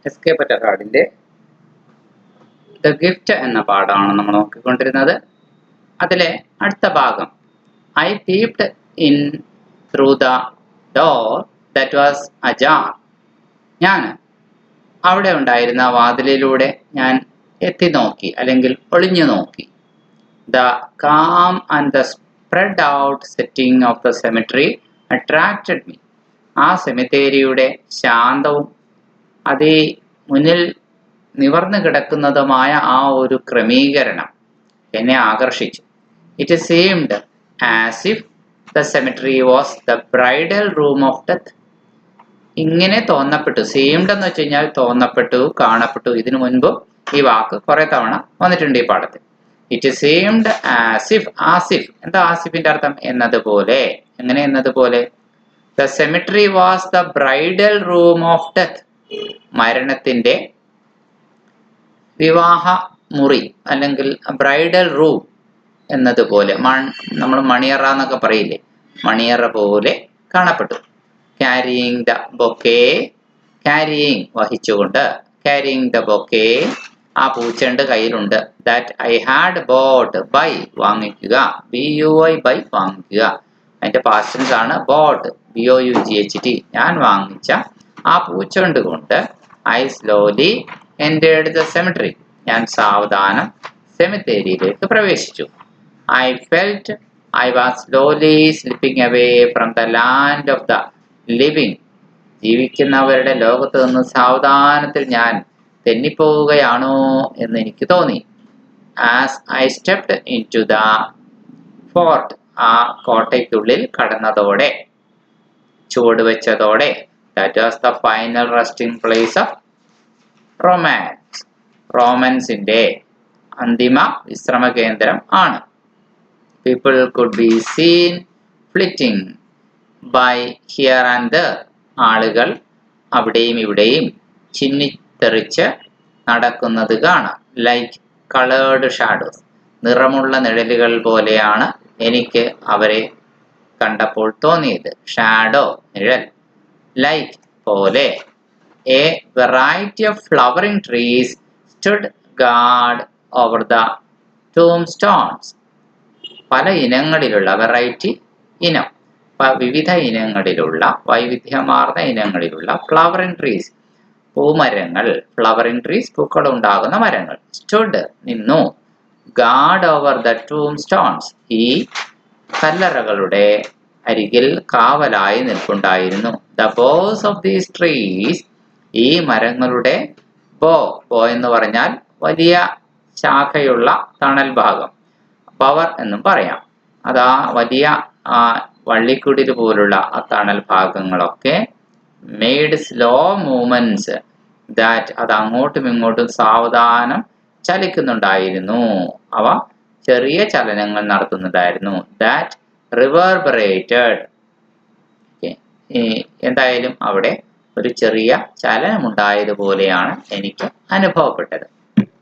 എസ്.കെ. പൊറ്റക്കാടിൻ്റെ the gift എന്ന പാഠമാണ് നമ്മൾ നോക്കിക്കൊണ്ടിരുന്നത്. അതിലെ അടുത്ത ഭാഗം, I peeped in through the door that was ajar. ഞാൻ അവിടെ ഉണ്ടായിരുന്ന വാതിലിലൂടെ ഞാൻ എത്തി നോക്കി അല്ലെങ്കിൽ ഒളിഞ്ഞു നോക്കി. The calm and the spread out setting of the cemetery attracted me. ആ സെമിത്തേരിയുടെ ശാന്തവും അതേ മുന്നിൽ നിവർന്നു കിടക്കുന്നതുമായ ആ ഒരു ക്രമീകരണം എന്നെ ആകർഷിച്ചു. It seemed as if the cemetery was the bridal room of death. ഇങ്ങനെ തോന്നപ്പെട്ടു. സീംഡ് എന്ന് വെച്ച് കഴിഞ്ഞാൽ തോന്നപ്പെട്ടു, കാണപ്പെട്ടു. ഇതിനു മുൻപ് ഈ വാക്ക് കുറെ തവണ വന്നിട്ടുണ്ട് ഈ പാഠത്തിൽ. It seemed Asif. ആസിഫ് എന്താ ആസിഫിന്റെ അർത്ഥം? എന്നതുപോലെ. എങ്ങനെ എന്നതുപോലെ? The cemetery was the bridal room of death. മരണത്തിന്റെ വിവാഹ മുറി അല്ലെങ്കിൽ ബ്രൈഡൽ റൂം എന്നതുപോലെ. നമ്മൾ മണിയറ എന്നൊക്കെ പറയില്ലേ, മണിയറ പോലെ കാണപ്പെട്ടു. Carrying the bouquet. ക്യാരിയിങ് വഹിച്ചുകൊണ്ട്. ക്യാരിയിങ് ദ ബൊക്കെ, ആ പൂച്ചെണ്ട് കയ്യിലുണ്ട്. That I had bought. Buy വാങ്ങിക്കുക. BUY ബൈ വാങ്ങിക്കുക. അതിന്റെ പാസ്റ്റ് ടെൻസ് ആണ് ബോട്ട്. BOUGHT ഞാൻ വാങ്ങിച്ച ആ പൂച്ചെണ്ട് കൊണ്ട് I slowly entered the cemetery. ഞാൻ സാവധാനം സെമിത്തേരിയിലേക്ക് പ്രവേശിച്ചു. I felt I was slowly slipping away from the land of the living. ജീവിക്കുന്നവരുടെ ലോകത്ത് നിന്ന് സാവധാനത്തിൽ ഞാൻ തെന്നിപ്പോവുകയാണോ എന്ന് എനിക്ക് തോന്നി. As I stepped into the fort. ആ കോട്ടയ്ക്കുള്ളിൽ കടന്നതോടെ, ചുവടുവെച്ചതോടെ. That was the final resting place of romance. റോമൻസിന്റെ അന്തിമ വിശ്രമ കേന്ദ്രം ആണ്. People could be seen flitting by here and there. ആളുകൾ അവിടെയും ഇവിടെയും ചിന്നിത്തെറിച്ച് നടക്കുന്നത് കാണാം. Like coloured shadows. നിറമുള്ള നിഴലുകൾ പോലെയാണ് എനിക്ക് അവരെ കണ്ടപ്പോൾ തോന്നിയത്. ഷാഡോ നിഴൽ. ലൈക്ക് പോലെ. A variety of flowering trees stood guard over the tombstones. പല ഇനങ്ങളിലുള്ള, വെറൈറ്റി ഇനം, വിവിധ ഇനങ്ങളിലുള്ള, വൈവിധ്യമാർന്ന ഇനങ്ങളിലുള്ള ഫ്ലവറിംഗ് ട്രീസ്, പൂമരങ്ങൾ. ഫ്ലവറിംഗ് ട്രീസ്, പൂക്കൾ ഉണ്ടാകുന്ന മരങ്ങൾ. സ്റ്റുഡ് നിന്നു. ഗാർഡ് ഓവർ ദ tombstones, ഈ കല്ലറകളുടെ അരികിൽ കാവലായി നിൽപ്പുണ്ടായിരുന്നു. The boughs of these trees, ഈ മരങ്ങളുടെ ബോ എന്ന് പറഞ്ഞാൽ വലിയ ശാഖയുള്ള തണൽ ഭാഗം, പവർ എന്നും പറയാം. അതാ വലിയ വള്ളിക്കുടിൽ പോലുള്ള ആ തണൽ ഭാഗങ്ങളൊക്കെ മെയ്ഡ് സ്ലോ മൂവ്മെന്റ്സ്. ദാറ്റ് അത് അങ്ങോട്ടും ഇങ്ങോട്ടും സാവധാനം ചലിക്കുന്നുണ്ടായിരുന്നു. അവ ചെറിയ ചലനങ്ങൾ നടത്തുന്നുണ്ടായിരുന്നു. ദാറ്റ് റിവർബറേറ്റഡ്. എന്തായാലും അവിടെ ഒരു ചെറിയ ചലനമുണ്ടായതുപോലെയാണ് എനിക്ക് അനുഭവപ്പെട്ടത്.